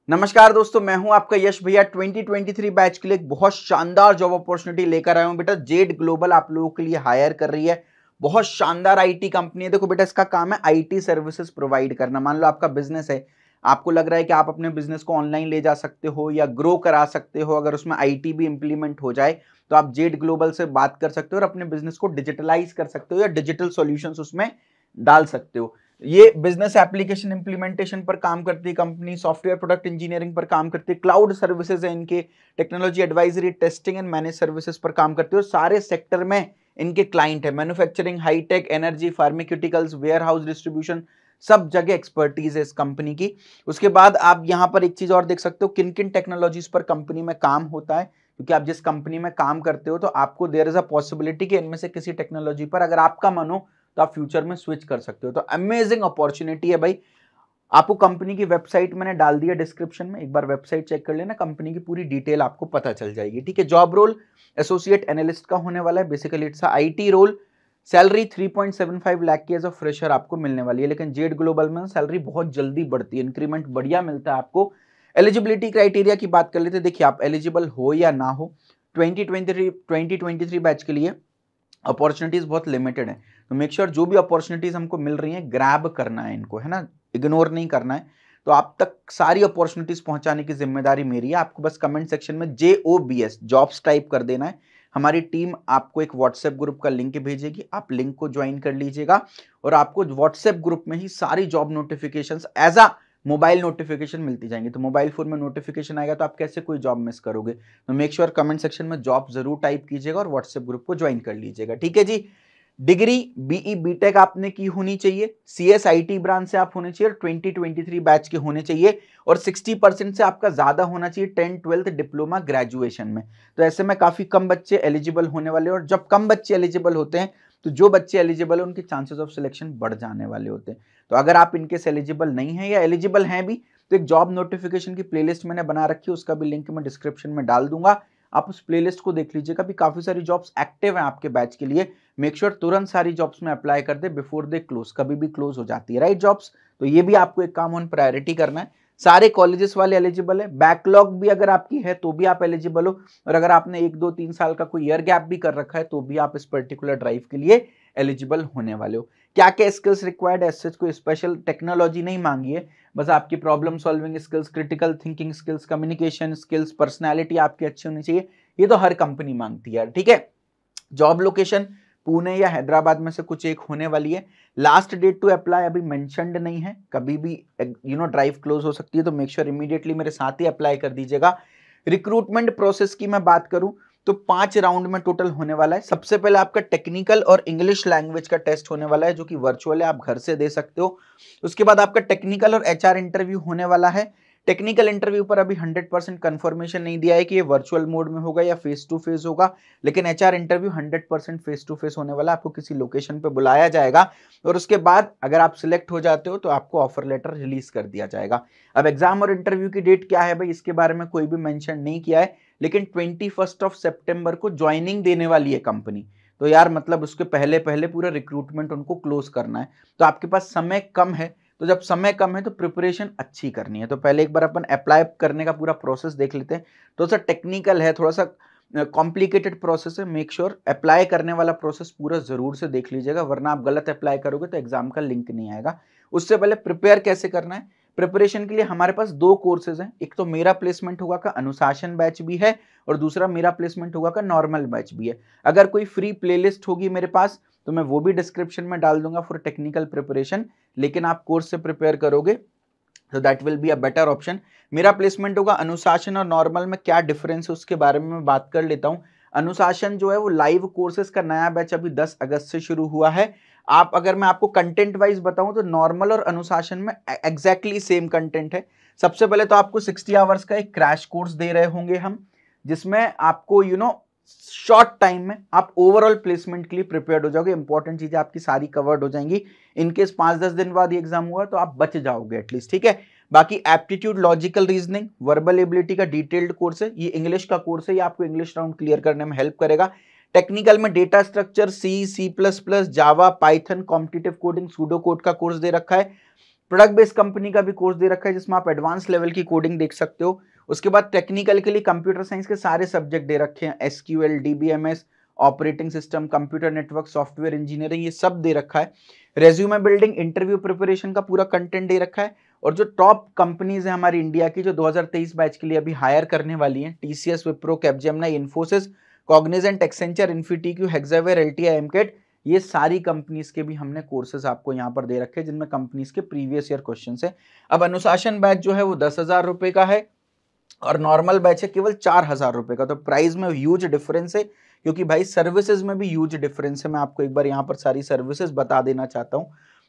नमस्कार दोस्तों, मैं हूं आपका यश भैया। 2023 बैच के लिए एक बहुत शानदार जॉब अपॉर्चुनिटी लेकर आया हूं बेटा। जेड ग्लोबल आप लोगों के लिए हायर कर रही है। बहुत शानदार आईटी कंपनी है। देखो बेटा, इसका काम है आईटी सर्विसेज प्रोवाइड करना। मान लो आपका बिजनेस है, आपको लग रहा है कि आप अपने बिजनेस को ऑनलाइन ले जा सकते हो या ग्रो करा सकते हो। अगर उसमें आईटी भी इंप्लीमेंट हो जाए तो आप जेड ग्लोबल से बात कर सकते हो और अपने बिजनेस को डिजिटलाइज कर सकते हो या डिजिटल सॉल्यूशंस उसमें डाल सकते हो। ये बिजनेस एप्लीकेशन इंप्लीमेंटेशन पर काम करती है कंपनी, सॉफ्टवेयर प्रोडक्ट इंजीनियरिंग पर काम करती है, क्लाउड सर्विसेज है इनके, technology advisory, testing and manage services पर काम करती है और सारे सेक्टर में इनके क्लाइंट है। Manufacturing, hightech, energy, pharmaceuticals, warehouse distribution, सब जगह एक्सपर्टीज है इस कंपनी की। उसके बाद आप यहाँ पर एक चीज और देख सकते हो, किन किन टेक्नोलॉजीज पर कंपनी में काम होता है, क्योंकि आप जिस कंपनी में काम करते हो तो आपको देयर इज अ पॉसिबिलिटी कि इनमें से किसी टेक्नोलॉजी पर अगर आपका मन हो तो आप फ्यूचर में स्विच कर सकते हो। तो अमेजिंग अपॉर्चुनिटी है भाई। आपको कंपनी की वेबसाइट मैंने डाल दी है डिस्क्रिप्शन में, एक बार वेबसाइट चेक कर लेना, कंपनी की पूरी डिटेल आपको पता चल जाएगी। ठीक है, जॉब रोल एसोसिएट एनालिस्ट का होने वाला है। Basically it's IT role. Salary 3.75 lakh की एज अ फ्रेशर आपको मिलने वाली है, लेकिन जेड ग्लोबल में सैलरी बहुत जल्दी बढ़ती है, इंक्रीमेंट बढ़िया मिलता है आपको। एलिजिबिलिटी क्राइटेरिया की बात कर लेते हैं। देखिए, आप एलिजिबल हो या ना हो, 2023 बैच के लिए अपॉर्चुनिटीज बहुत लिमिटेड है। तो मेक श्योर जो भी अपॉर्चुनिटीज हमको मिल रही हैं ग्रैब करना है इनको, है ना, इग्नोर नहीं करना है। तो आप तक सारी अपॉर्चुनिटीज पहुंचाने की जिम्मेदारी मेरी है। आपको बस कमेंट सेक्शन में JOBS जॉब्स टाइप कर देना है। हमारी टीम आपको एक व्हाट्सएप ग्रुप का लिंक भेजेगी, आप लिंक को ज्वाइन कर लीजिएगा और आपको व्हाट्सएप ग्रुप में ही सारी job notifications as a mobile notification मिलती जाएंगी। तो मोबाइल फोन में नोटिफिकेशन आएगा तो आप कैसे कोई जॉब मिस करोगे। तो मेक श्योर कमेंट सेक्शन में जॉब जरूर टाइप कीजिएगा और व्हाट्सएप ग्रुप को ज्वाइन कर लीजिएगा। ठीक है जी। डिग्री BE BTech आपने की होनी चाहिए, CSIT ब्रांच से आप होने चाहिए, 2023 बैच के होने चाहिए और 60% से आपका ज्यादा होना चाहिए 10th 12th डिप्लोमा ग्रेजुएशन में। तो ऐसे में काफी कम बच्चे एलिजिबल होने वाले हैं और जब कम बच्चे एलिजिबल होते हैं तो जो बच्चे एलिजिबल है उनके चांसेस ऑफ सिलेक्शन बढ़ जाने वाले होते हैं। तो अगर आप इनके एलिजिबल नहीं है या एलिजिबल हैं भी तो एक जॉब नोटिफिकेशन की प्लेलिस्ट मैंने बना रखी है, उसका भी लिंक मैं डिस्क्रिप्शन में डाल दूंगा। आप उस प्लेलिस्ट को देख लीजिएगा। भी काफी सारी जॉब्स एक्टिव हैं आपके बैच के लिए। मेक श्योर तुरंत सारी जॉब्स में अप्लाई कर दे बिफोर दे क्लोज। कभी भी क्लोज हो जाती है राइट जॉब्स। तो ये भी आपको एक काम ऑन प्रायोरिटी करना है। सारे कॉलेजेस वाले एलिजिबल है। बैकलॉग भी अगर आपकी है तो भी आप एलिजिबल हो और अगर आपने 1 2 3 साल का कोई ईयर गैप भी कर रखा है तो भी आप इस पर्टिकुलर ड्राइव के लिए एलिजिबल होने वाले हो। क्या क्या स्किल्स रिक्वायर्ड है, सच कोई स्पेशल टेक्नोलॉजी नहीं मांगी है, बस आपकी problem solving skills, critical thinking skills, communication skills, personality आपकी अच्छी होनी चाहिए। ये तो हर कंपनी मांगती है। ठीक है, जॉब लोकेशन पुणे या हैदराबाद में से कुछ एक होने वाली है। लास्ट डेट टू अप्लाई अभी मेंशन्ड नहीं है, कभी भी ड्राइव क्लोज हो सकती है। तो मेक श्योर इमीडिएटली मेरे साथ ही अप्लाई कर दीजिएगा। रिक्रूटमेंट प्रोसेस की मैं बात करूं तो 5 राउंड में टोटल होने वाला है। सबसे पहले आपका टेक्निकल और इंग्लिश लैंग्वेज का टेस्ट होने वाला है जो कि वर्चुअल है, आप घर से दे सकते हो। उसके बाद आपका टेक्निकल और HR इंटरव्यू होने वाला है। टेक्निकल इंटरव्यू पर अभी 100% कंफर्मेशन नहीं दिया है कि ये वर्चुअल मोड में होगा या फेस टू फेस होगा, लेकिन HR interview 100% face to face होने वाला। आपको किसी लोकेशन पे बुलाया जाएगा और उसके बाद अगर आप सिलेक्ट हो जाते हो तो आपको ऑफर लेटर रिलीज कर दिया जाएगा। अब एग्जाम और इंटरव्यू की डेट क्या है भाई, इसके बारे में कोई भी मेंशन नहीं किया है, लेकिन 21 सितंबर को ज्वाइनिंग देने वाली है कंपनी। तो यार मतलब उसके पहले पहले पूरा रिक्रूटमेंट उनको क्लोज करना है। तो आपके पास समय कम है, तो जब समय कम है तो प्रिपरेशन अच्छी करनी है। तो पहले एक बार अपन अप्लाई करने का पूरा प्रोसेस देख लेते हैं। थोड़ा सा टेक्निकल है, थोड़ा सा कॉम्प्लिकेटेड प्रोसेस है। मेक श्योर अप्लाई करने वाला प्रोसेस पूरा जरूर से देख लीजिएगा, वरना आप गलत अप्लाई करोगे तो एग्जाम का लिंक नहीं आएगा। उससे पहले प्रिपेयर कैसे करना है, प्रिपरेशन के लिए हमारे पास 2 कोर्सेज हैं। एक तो मेरा प्लेसमेंट होगा का अनुशासन बैच भी है और दूसरा मेरा प्लेसमेंट होगा का नॉर्मल बैच भी है। अगर कोई फ्री प्लेलिस्ट होगी मेरे पास तो मैं वो भी डिस्क्रिप्शन में डाल दूंगा फॉर टेक्निकल प्रिपरेशन, लेकिन आप कोर्स से प्रिपेयर करोगे तो that will be a better option. मेरा प्लेसमेंट होगा अनुशासन और नॉर्मल में क्या डिफरेंस है उसके बारे में मैं बात कर लेता हूं। अनुशासन जो है वो लाइव कोर्सेज का नया बैच अभी 10 अगस्त से शुरू हुआ है। आप अगर मैं आपको कंटेंट वाइज बताऊं तो नॉर्मल और अनुशासन में एग्जैक्टली सेम कंटेंट है। सबसे पहले तो आपको 60 आवर्स का एक क्रैश कोर्स दे रहे होंगे हम, जिसमें आपको शॉर्ट टाइम में आप ओवरऑल प्लेसमेंट के लिए प्रिपेयर्ड हो जाओगे। इंपॉर्टेंट चीजें आपकी सारी कवर्ड हो जाएंगी। इनकेस 5-10 दिन बाद ये एग्जाम हुआ तो आप बच जाओगे एटलीस्ट। ठीक है, बाकी aptitude, logical reasoning, verbal ability का डिटेल्ड कोर्स है। ये इंग्लिश का कोर्स है, ये आपको इंग्लिश राउंड क्लियर करने में हेल्प करेगा। टेक्निकल में data structure, C++, Java, Python, competitive coding, pseudo code का कोर्स दे रखा है। प्रोडक्ट बेस्ड कंपनी का भी कोर्स दे रखा है जिसमें आप एडवांस लेवल की कोडिंग देख सकते हो। उसके बाद टेक्निकल के लिए कंप्यूटर साइंस के सारे सब्जेक्ट दे रखे हैं, SQL, DBMS, operating system, computer network, software engineering, ये सब दे रखा है। रेज्यूमे बिल्डिंग, इंटरव्यू प्रिपरेशन का पूरा कंटेंट दे रखा है। और जो टॉप कंपनीज है हमारी इंडिया की जो 2023 बैच के लिए अभी हायर करने वाली हैं, TCS, Wipro, Capgemini, Infosys, Cognizant, Accenture, InfyTQ, Hexaware, LTI, AMCAT, ये सारी कंपनीज के भी हमने कोर्सेज आपको यहाँ पर दे रखे हैं जिनमें कंपनीज के प्रीवियस ईयर क्वेश्चन है। अब अनुशासन बैच जो है वो 10,000 रुपए का है और नॉर्मल बैच है केवल 4,000 रुपए का। तो प्राइस में ह्यूज डिफरेंस है क्योंकि भाई सर्विसेज में भी ह्यूज डिफरेंस है। मैं आपको एक बार यहाँ पर सारी सर्विसेज बता देना चाहता हूँ,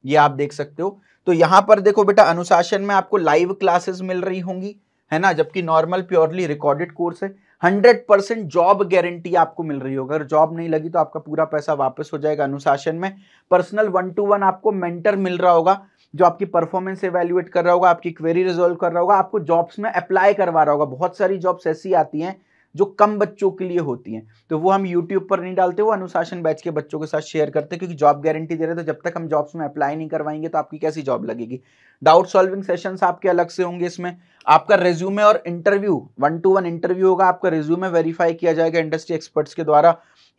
ये आप देख सकते हो। तो यहाँ पर देखो बेटा, अनुशासन में आपको लाइव क्लासेस मिल रही होंगी, है ना, जबकि नॉर्मल प्योरली रिकॉर्डेड कोर्स है। 100% जॉब गारंटी आपको मिल रही होगी, अगर जॉब नहीं लगी तो आपका पूरा पैसा वापस हो जाएगा। अनुशासन में पर्सनल 1-to-1 आपको मेंटर मिल रहा होगा जो आपकी परफॉर्मेंस एवेल्युएट कर रहा होगा, आपकी क्वेरी रिजॉल्व कर रहा होगा, आपको जॉब्स में अप्लाई करवा रहा होगा। बहुत सारी जॉब्स ऐसी आती हैं जो कम बच्चों के लिए होती हैं, तो वो हम यूट्यूब पर नहीं डालते, वो अनुशासन बैच के बच्चों के साथ शेयर करते हैं क्योंकि जॉब गारंटी दे रहे हैं। तो जब तक हम जॉब्स में अप्लाई नहीं करवाएंगे तो आपकी कैसी जॉब लगेगी। डाउट सॉल्विंग सेशंस आपके अलग से होंगे इसमें। आपका रेज्यूमे और इंटरव्यू 1-to-1 इंटरव्यू होगा, आपका रेज्यूमे वेरीफाई किया जाएगा इंडस्ट्री एक्सपर्ट्स के द्वारा।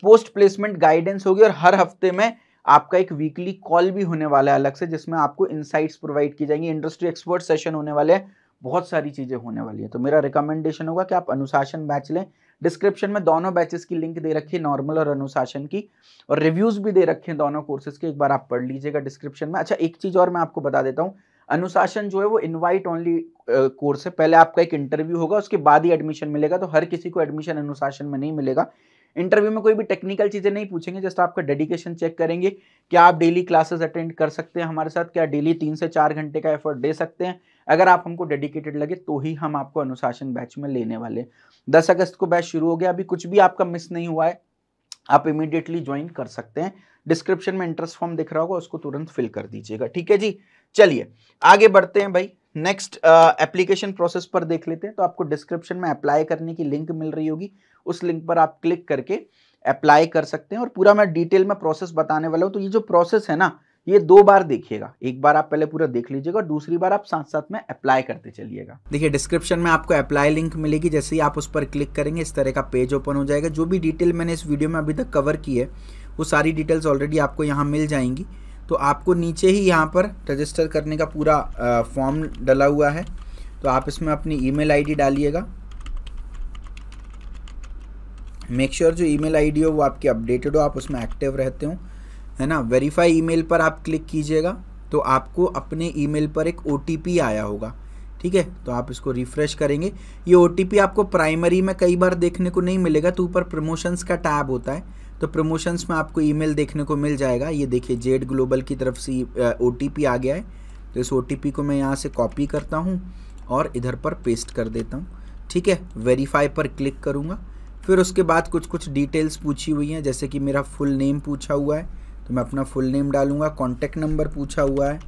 पोस्ट प्लेसमेंट गाइडेंस होगी और हर हफ्ते में आपका एक वीकली कॉल भी होने वाला है अलग से जिसमें आपको इनसाइट्स प्रोवाइड की जाएंगी। इंडस्ट्री एक्सपर्ट सेशन होने वाले हैं, बहुत सारी चीजें होने वाली है। तो मेरा रिकमेंडेशन होगा कि आप अनुशासन बैच लें। डिस्क्रिप्शन में दोनों बैचेस की लिंक दे रखी है, नॉर्मल और अनुशासन की, और रिव्यूज भी दे रखे हैं दोनों कोर्सेज के, एक बार आप पढ़ लीजिएगा डिस्क्रिप्शन में। अच्छा, एक चीज और मैं आपको बता देता हूँ, अनुशासन जो है वो इनवाइट ओनली कोर्स है। पहले आपका एक इंटरव्यू होगा, उसके बाद ही एडमिशन मिलेगा। तो हर किसी को एडमिशन अनुशासन में नहीं मिलेगा। इंटरव्यू में कोई भी टेक्निकल चीजें नहीं पूछेंगे, जस्ट आपका डेडिकेशन चेक करेंगे, क्या आप डेली क्लासेस अटेंड कर सकते हैं हमारे साथ, क्या डेली 3 से 4 घंटे का एफर्ट दे सकते हैं। अगर आप हमको डेडिकेटेड लगे तो ही हम आपको अनुशासन बैच में लेने वाले। 10 अगस्त को बैच शुरू हो गया, अभी कुछ भी आपका मिस नहीं हुआ है, आप इमीडिएटली ज्वाइन कर सकते हैं। डिस्क्रिप्शन में इंटरेस्ट फॉर्म दिख रहा होगा, उसको तुरंत फिल कर दीजिएगा। ठीक है जी, चलिए आगे बढ़ते हैं भाई। नेक्स्ट एप्लीकेशन प्रोसेस पर देख लेते हैं। तो आपको डिस्क्रिप्शन में अप्लाई करने की लिंक मिल रही होगी, उस लिंक पर आप क्लिक करके अप्लाई कर सकते हैं। और पूरा मैं डिटेल में प्रोसेस बताने वाला हूं। तो ये जो प्रोसेस है ना, ये 2 बार देखिएगा, एक बार आप पहले पूरा देख लीजिएगा, दूसरी बार आप साथ साथ में अप्लाई करते चलिएगा। देखिए डिस्क्रिप्शन में आपको अप्लाई लिंक मिलेगी, जैसे ही आप उस पर क्लिक करेंगे इस तरह का पेज ओपन हो जाएगा। जो भी डिटेल मैंने इस वीडियो में अभी तक कवर की है वो सारी डिटेल्स ऑलरेडी आपको यहाँ मिल जाएंगी। तो आपको नीचे ही यहाँ पर रजिस्टर करने का पूरा फॉर्म डला हुआ है, तो आप इसमें अपनी ईमेल आईडी डालिएगा। मेक श्योर जो ईमेल आईडी हो वो आपकी अपडेटेड हो, आप उसमें एक्टिव रहते हो, है ना। वेरीफाई ईमेल पर आप क्लिक कीजिएगा तो आपको अपने ईमेल पर एक OTP आया होगा, ठीक है। तो आप इसको रिफ्रेश करेंगे। ये OTP आपको प्राइमरी में कई बार देखने को नहीं मिलेगा, तो ऊपर प्रमोशंस का टैब होता है, तो प्रमोशंस में आपको ईमेल देखने को मिल जाएगा। ये देखिए जेड ग्लोबल की तरफ से OTP आ गया है। तो इस OTP को मैं यहाँ से कॉपी करता हूँ और इधर पर पेस्ट कर देता हूँ, ठीक है। वेरीफाई पर क्लिक करूँगा, फिर उसके बाद कुछ डिटेल्स पूछी हुई हैं, जैसे कि मेरा फुल नेम पूछा हुआ है तो मैं अपना फुल नेम डालूंगा। कॉन्टैक्ट नंबर पूछा हुआ है,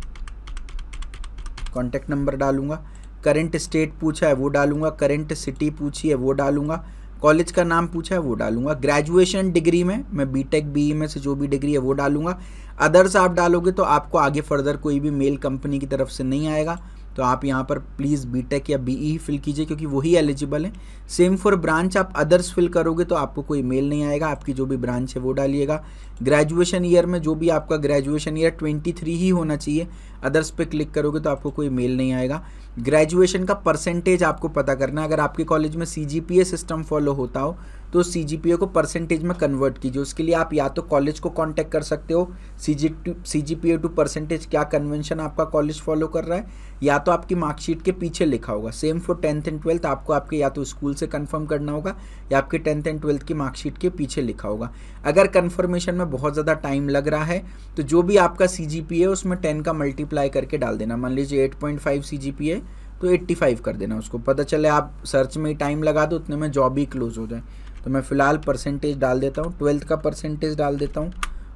कॉन्टैक्ट नंबर डालूंगा। करंट स्टेट पूछा है वो डालूंगा, करंट सिटी पूछी है वो डालूंगा, कॉलेज का नाम पूछा है वो डालूंगा। ग्रेजुएशन डिग्री में मैं BTech BE में से जो भी डिग्री है वो डालूंगा। अदर्स आप डालोगे तो आपको आगे फर्दर कोई भी मेल कंपनी की तरफ से नहीं आएगा, तो आप यहाँ पर प्लीज़ BTech या BE ही फिल कीजिए क्योंकि वही एलिजिबल है। सेम फॉर ब्रांच, आप अदर्स फिल करोगे तो आपको कोई मेल नहीं आएगा, आपकी जो भी ब्रांच है वो डालिएगा। ग्रेजुएशन ईयर में जो भी आपका ग्रेजुएशन ईयर 23 ही होना चाहिए, अदर्स पे क्लिक करोगे तो आपको कोई मेल नहीं आएगा। ग्रेजुएशन का परसेंटेज आपको पता करना है, अगर आपके कॉलेज में CGPA सिस्टम फॉलो होता हो तो CGPA को परसेंटेज में कन्वर्ट कीजिए। उसके लिए आप या तो कॉलेज को कांटेक्ट कर सकते हो, CGPA टू परसेंटेज क्या कन्वेंशन आपका कॉलेज फॉलो कर रहा है, या तो आपकी मार्कशीट के पीछे लिखा होगा। Same for 10th and 12th, आपको आपके या तो स्कूल से कंफर्म करना होगा या आपके 10th एंड 12th की मार्कशीट के पीछे लिखा होगा। अगर कंफर्मेशन में बहुत ज़्यादा टाइम लग रहा है तो जो भी आपका CGPA है उसमें 10 का मल्टीप्लाई करके डाल देना। मान लीजिए 8.5 CGPA तो 85 कर देना, उसको पता चले आप सर्च में ही टाइम लगा दो, उतने में जॉब ही क्लोज हो जाए। तो मैं फ़िलहाल परसेंटेज डाल देता हूँ, 12th का परसेंटेज डाल देता हूँ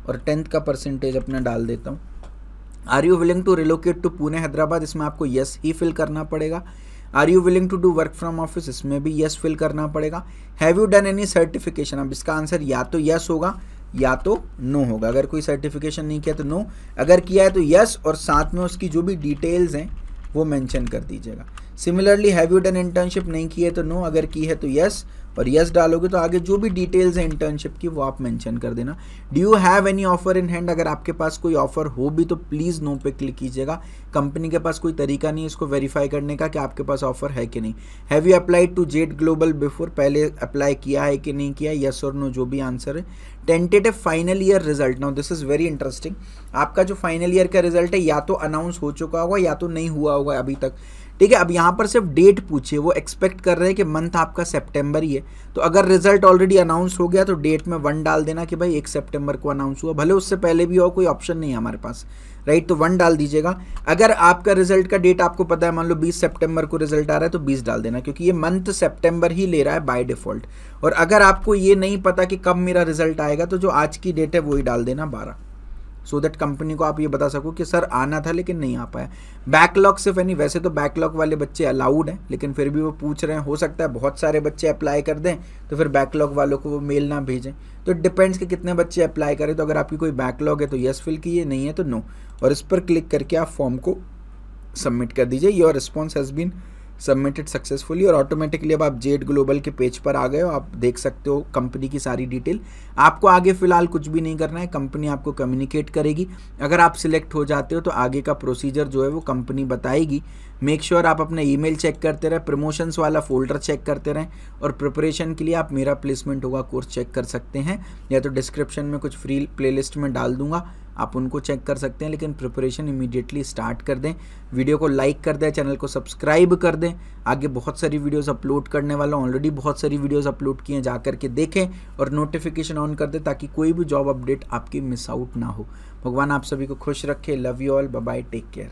और 10th का परसेंटेज अपना डाल देता हूँ। Are you willing to relocate to Pune Hyderabad, इसमें आपको यस ही फिल करना पड़ेगा। Are you willing to do work from office, इसमें भी यस फिल करना पड़ेगा। Have you done any certification, अब इसका आंसर या तो यस होगा या तो नो होगा। अगर कोई सर्टिफिकेशन नहीं किया तो नो, अगर किया है तो यस, और साथ में उसकी जो भी डिटेल्स हैं वो मेंशन कर दीजिएगा। Similarly have you done internship, नहीं की है तो नो, अगर की है तो यस, और यस डालोगे तो आगे जो भी डिटेल्स हैं इंटर्नशिप की वो आप मेंशन कर देना। Do you have any offer in hand, अगर आपके पास कोई ऑफर हो भी तो प्लीज़ नो पे क्लिक कीजिएगा। कंपनी के पास कोई तरीका नहीं है इसको वेरीफाई करने का कि आपके पास ऑफर है कि नहीं। Have you applied to Z global before, पहले अप्लाई किया है कि नहीं किया, यस और नो जो भी आंसर है। Tentative final year result, now this is very interesting. आपका जो फाइनल ईयर का रिजल्ट है या तो अनाउंस हो चुका होगा या तो नहीं हुआ होगा अभी तक, ठीक है। अब यहाँ पर सिर्फ डेट पूछिए, वो एक्सपेक्ट कर रहे हैं कि मंथ आपका सितंबर ही है, तो अगर रिजल्ट ऑलरेडी अनाउंस हो गया तो डेट में 1 डाल देना कि भाई 1 सितंबर को अनाउंस हुआ, भले उससे पहले भी हो, कोई ऑप्शन नहीं है हमारे पास, राइट, तो 1 डाल दीजिएगा। अगर आपका रिजल्ट का डेट आपको पता है, मान लो 20 सितंबर को रिजल्ट आ रहा है तो 20 डाल देना, क्योंकि ये मंथ सितंबर ही ले रहा है बाय डिफॉल्ट। और अगर आपको ये नहीं पता कि कब मेरा रिजल्ट आएगा तो जो आज की डेट है वही डाल देना 12, सो दैट कंपनी को आप ये बता सको कि सर आना था लेकिन नहीं आ पाया। बैकलॉग सिर्फ नहीं, वैसे तो बैकलॉग वाले बच्चे अलाउड हैं, लेकिन फिर भी वो पूछ रहे हैं, हो सकता है बहुत सारे बच्चे अप्लाई कर दें तो फिर बैकलॉग वालों को वो मेल ना भेजें, तो इट डिपेंड्स कि कितने बच्चे अप्लाई करें। तो अगर आपकी कोई बैकलॉग है तो यस फिल कीजिए, नहीं है तो नो, और इस पर क्लिक करके आप फॉर्म को सबमिट कर दीजिए। Your response has been submitted successfully, और ऑटोमेटिकली अब आप जेड ग्लोबल के पेज पर आ गए हो, आप देख सकते हो कंपनी की सारी डिटेल। आपको आगे फिलहाल कुछ भी नहीं करना है, कंपनी आपको कम्युनिकेट करेगी। अगर आप सिलेक्ट हो जाते हो तो आगे का प्रोसीजर जो है वो कंपनी बताएगी। मेक श्योर आप अपना ईमेल चेक करते रहें, प्रमोशंस वाला फोल्डर चेक करते रहें, और प्रिपरेशन के लिए आप मेरा प्लेसमेंट होगा कोर्स चेक कर सकते हैं, या तो डिस्क्रिप्शन में कुछ फ्री प्लेलिस्ट में डाल दूंगा, आप उनको चेक कर सकते हैं। लेकिन प्रिपरेशन इमीडिएटली स्टार्ट कर दें, वीडियो को लाइक कर दें, चैनल को सब्सक्राइब कर दें। आगे बहुत सारी वीडियोस अपलोड करने वाला हूँ, ऑलरेडी बहुत सारी वीडियोस अपलोड किए हैं, जा करके देखें और नोटिफिकेशन ऑन कर दें ताकि कोई भी जॉब अपडेट आपकी मिस आउट ना हो। भगवान आप सभी को खुश रखे। Love you all, bye bye, take care.